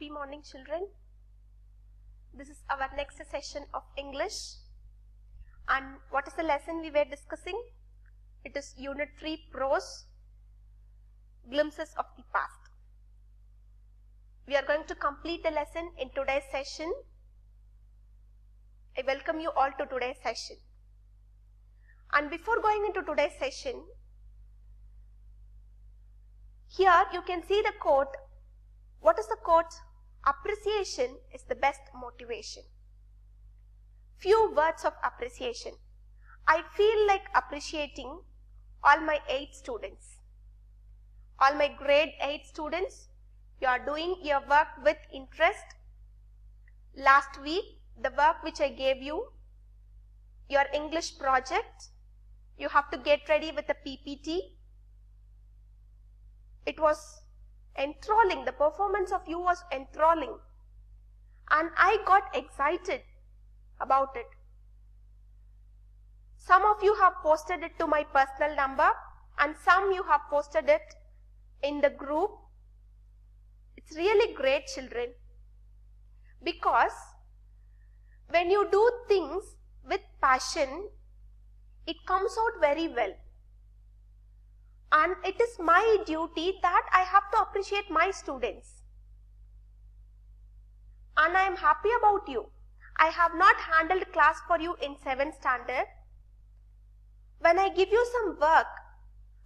Happy morning, children. This is our next session of English. And what is the lesson we were discussing? It is Unit 3 Prose, Glimpses of the Past. We are going to complete the lesson in today's session. I welcome you all to today's session. And before going into today's session, here you can see the quote. What is the quote? Appreciation is the best motivation. Few words of appreciation. I feel like appreciating all my 8 students. All my grade 8 students, you are doing your work with interest. Last week, the work which I gave you, your English project, you have to get ready with the PPT. It was enthralling. The performance of you was enthralling. And I got excited about it. Some of you have posted it to my personal number and some you have posted it in the group. It's really great, children, because when you do things with passion, it comes out very well. And it is my duty that I have to appreciate my students. And I am happy about you. I have not handled class for you in 7th standard. When I give you some work,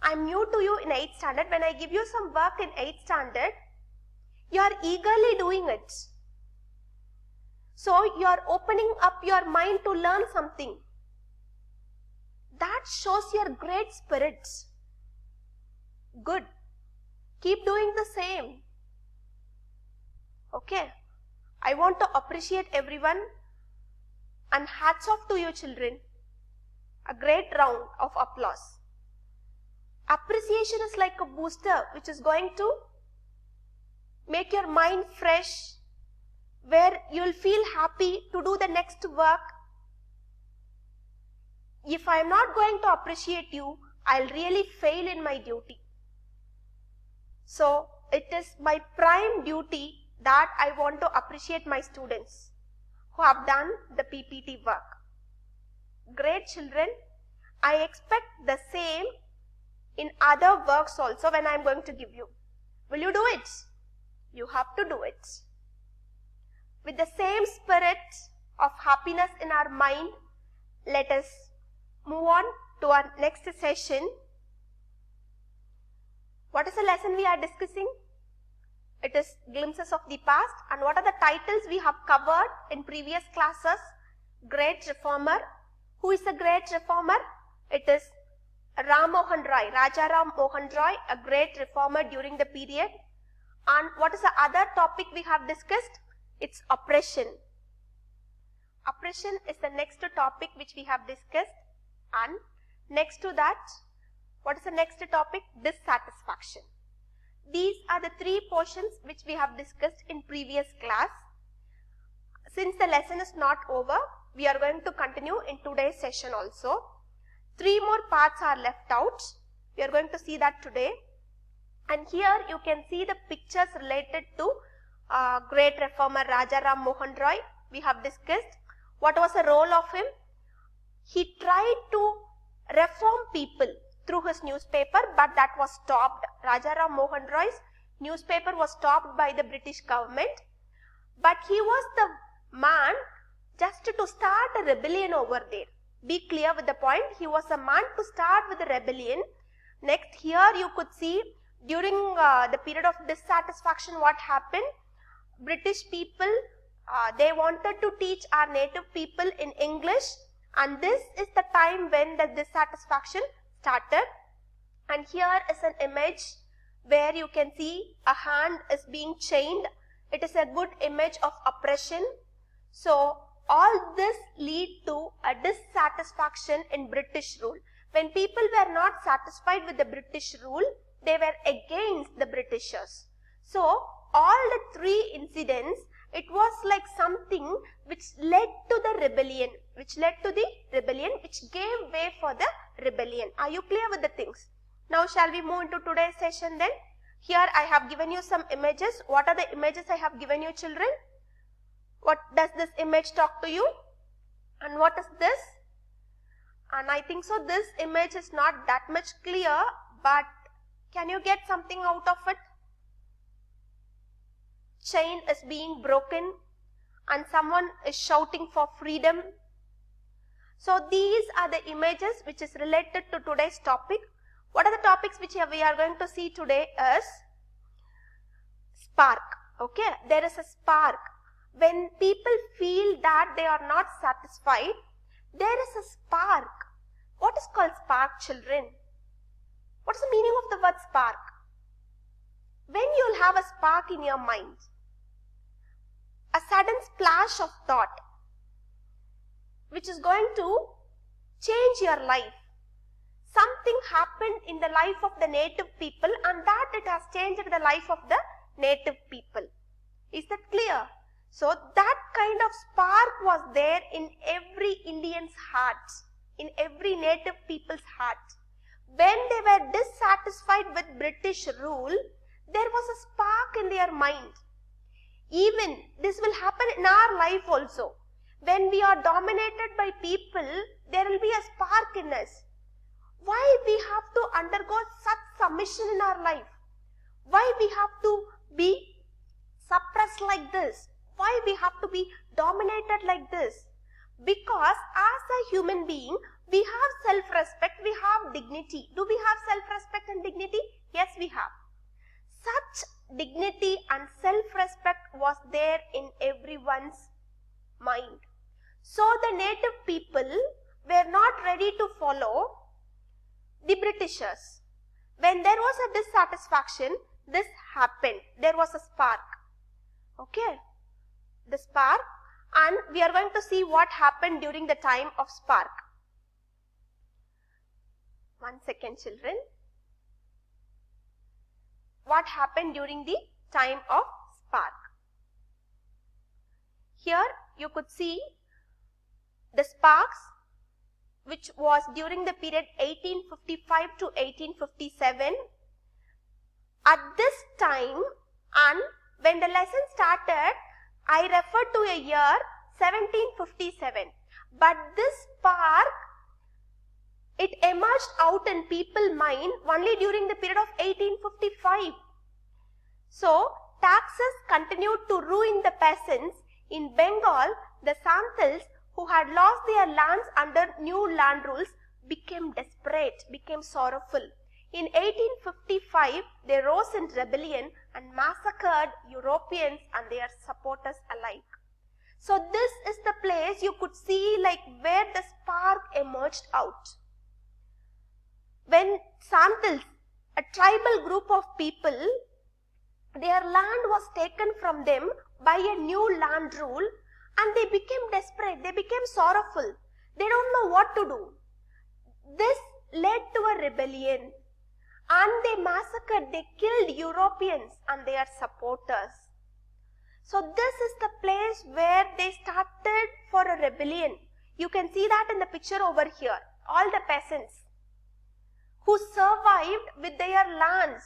I am new to you in 8th standard. When I give you some work in 8th standard, you are eagerly doing it. So you are opening up your mind to learn something. That shows your great spirit. Good. Keep doing the same. Okay. I want to appreciate everyone and hats off to you, children. A great round of applause. Appreciation is like a booster which is going to make your mind fresh, where you will feel happy to do the next work. If I am not going to appreciate you, I will really fail in my duty. So, it is my prime duty that I want to appreciate my students who have done the PPT work. Great, children. I expect the same in other works also when I am going to give you. Will you do it? You have to do it. With the same spirit of happiness in our mind, let us move on to our next session. What is the lesson we are discussing? It is Glimpses of the Past. And what are the titles we have covered in previous classes? Great Reformer. Who is a great reformer? It is Ram Mohan Roy, Raja Ram Mohan Roy, a great reformer during the period. And what is the other topic we have discussed? It's oppression. Oppression is the next topic which we have discussed. And next to that, what is the next topic? Dissatisfaction. These are the 3 portions which we have discussed in previous class. Since the lesson is not over, we are going to continue in today's session also. 3 more parts are left out. We are going to see that today. And here you can see the pictures related to great reformer Raja Ram Mohan Roy. We have discussed what was the role of him. He tried to reform people through his newspaper, but that was stopped. Raja Ram Mohan Roy's newspaper was stopped by the British government. But he was the man just to start a rebellion over there. Be clear with the point. He was a man to start with the rebellion. Next, here you could see during the period of dissatisfaction what happened. British people, they wanted to teach our native people in English, and this is the time when the dissatisfaction started. And here is an image where you can see a hand is being chained. It is a good image of oppression. So all this lead to a dissatisfaction in British rule. When people were not satisfied with the British rule, they were against the Britishers. So all the 3 incidents, it was like something which led to the rebellion, which gave way for the rebellion. Are you clear with the things? Now shall we move into today's session then? Here I have given you some images. What are the images I have given you, children? What does this image talk to you? And what is this? And I think so this image is not that much clear, but can you get something out of it? Chain is being broken and someone is shouting for freedom. So these are the images which is related to today's topic. What are the topics which we are going to see today is spark. Okay, there is a spark. When people feel that they are not satisfied, there is a spark. What is called spark, children? What is the meaning of the word spark? When you will have a spark in your mind, a sudden splash of thought which is going to change your life. Something happened in the life of the native people and that it has changed the life of the native people. Is that clear? So that kind of spark was there in every Indian's heart, in every native people's heart. When they were dissatisfied with British rule, there was a spark in their mind. Even this will happen in our life also. When we are dominated by people, there will be a spark in us. Why we have to undergo such submission in our life? Why we have to be suppressed like this? Why we have to be dominated like this? Because as a human being, we have self-respect, we have dignity. Do we have self-respect and dignity? Yes, we have. Such dignity and self-respect was there in everyone's mind. So the native people were not ready to follow the Britishers. When there was a dissatisfaction, this happened. There was a spark. Okay, the spark, and we are going to see what happened during the time of spark. 1 second, children. What happened during the time of spark? Here you could see the sparks which was during the period 1855 to 1857. At this time, and when the lesson started, I referred to a year 1757. But this spark, it emerged out in people's mind only during the period of 1855. So, taxes continued to ruin the peasants. In Bengal, the Santals who had lost their lands under new land rules became desperate, became sorrowful. In 1855, they rose in rebellion and massacred Europeans and their supporters alike. So this is the place you could see like where the spark emerged out. When Santals, a tribal group of people, their land was taken from them by a new land rule and they became desperate, they became sorrowful. They don't know what to do. This led to a rebellion and they massacred, they killed Europeans and their supporters. So this is the place where they started for a rebellion. You can see that in the picture over here. All the peasants who survived with their lands,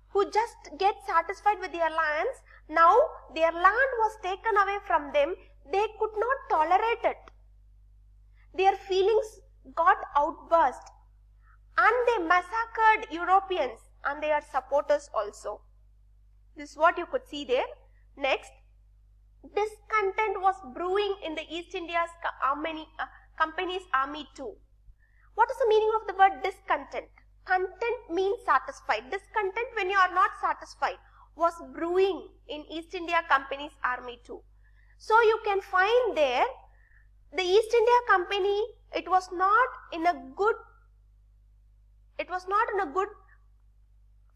who just get satisfied with their lands, now their land was taken away from them, they could not tolerate it. Their feelings got outburst and they massacred Europeans and their supporters also. This is what you could see there. Next, discontent was brewing in the East India's Company's army too. What is the meaning of the word discontent? Content means satisfied. Discontent, when you are not satisfied, was brewing in East India Company's army too. So you can find there, the East India Company, it was not in a good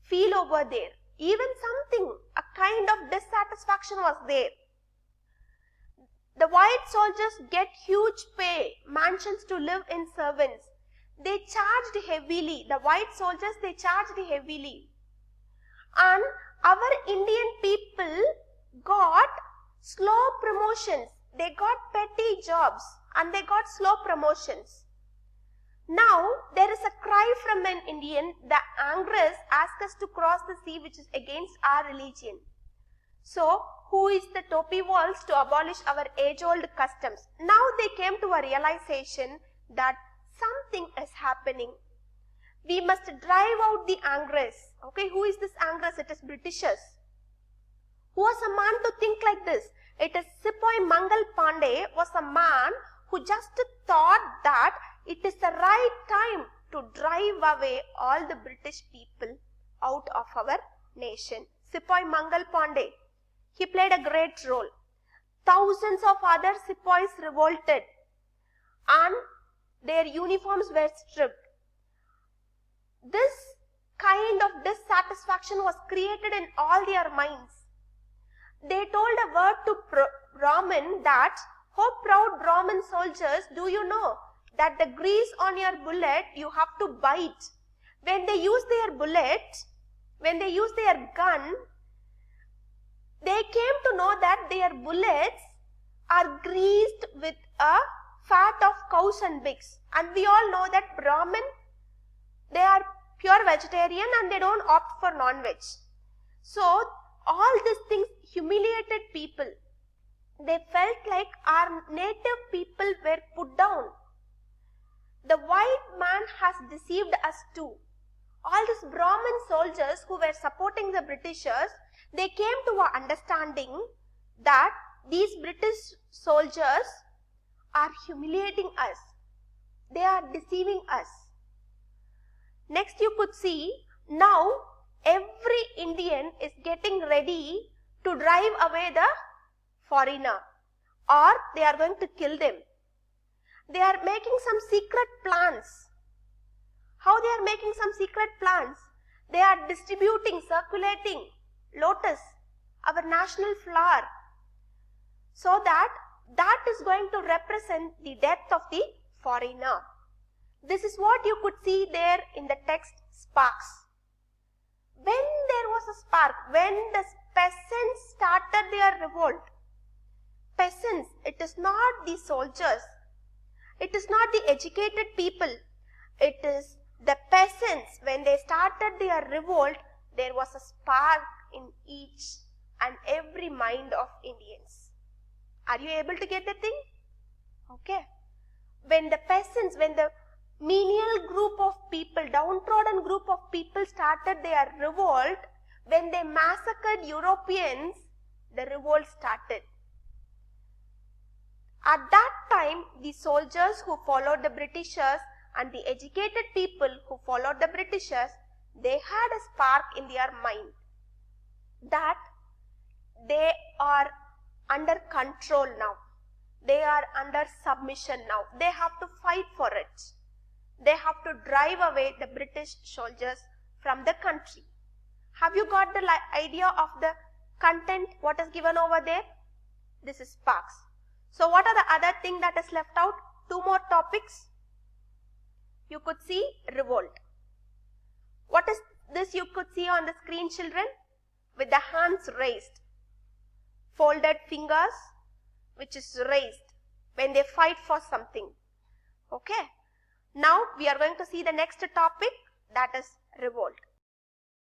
feel over there. Even something, a kind of dissatisfaction was there. The white soldiers get huge pay, mansions to live in, servants. They charged heavily. The white soldiers, they charged heavily. And our Indian people got slow promotions. They got petty jobs and they got slow promotions. Now there is a cry from an Indian, the Angress ask us to cross the sea which is against our religion. So who is the Topi Walls to abolish our age-old customs? Now they came to a realization that something is happening. We must drive out the Angress. Okay, who is this Angress? It is Britishers. Who was a man to think like this? It is Sepoy Mangal Pandey was a man who just thought that it is the right time to drive away all the British people out of our nation. Sepoy Mangal Pandey, he played a great role. Thousands of other sepoys revolted and their uniforms were stripped. This kind of dissatisfaction was created in all their minds. They told a word to Brahmin that, "Oh proud Brahmin soldiers, do you know that the grease on your bullet you have to bite?" When they use their bullet, when they use their gun, they came to know that their bullets are greased with a fat of cows and pigs. And we all know that Brahmin, they are pure vegetarian and they don't opt for non-veg. So all these things humiliated people. They felt like our native people were put down. The white man has deceived us too. All these Brahmin soldiers who were supporting the Britishers, they came to an understanding that these British soldiers are humiliating us. They are deceiving us. Next you could see, now every Indian is getting ready to drive away the foreigner, or they are going to kill them. They are making some secret plans. How they are making some secret plans? They are distributing, circulating lotus, our national flower, so that is going to represent the death of the foreigner. This is what you could see there in the text, sparks. When there was a spark, when the peasants started their revolt, peasants, it is not the soldiers, it is not the educated people, it is the peasants. When they started their revolt, there was a spark in each and every mind of Indians. Are you able to get the thing? Okay. When the peasants, when the menial group of people, downtrodden group of people started their revolt, when they massacred Europeans, the revolt started. At that time, the soldiers who followed the Britishers and the educated people who followed the Britishers, they had a spark in their mind that they are under control now. They are under submission now. They have to fight for it. They have to drive away the British soldiers from the country. Have you got the idea of the content, what is given over there? This is sparks. So what are the other thing that is left out? Two more topics. You could see revolt. What is this you could see on the screen, children? With the hands raised. Folded fingers, which is raised when they fight for something. Okay. Now we are going to see the next topic, that is revolt.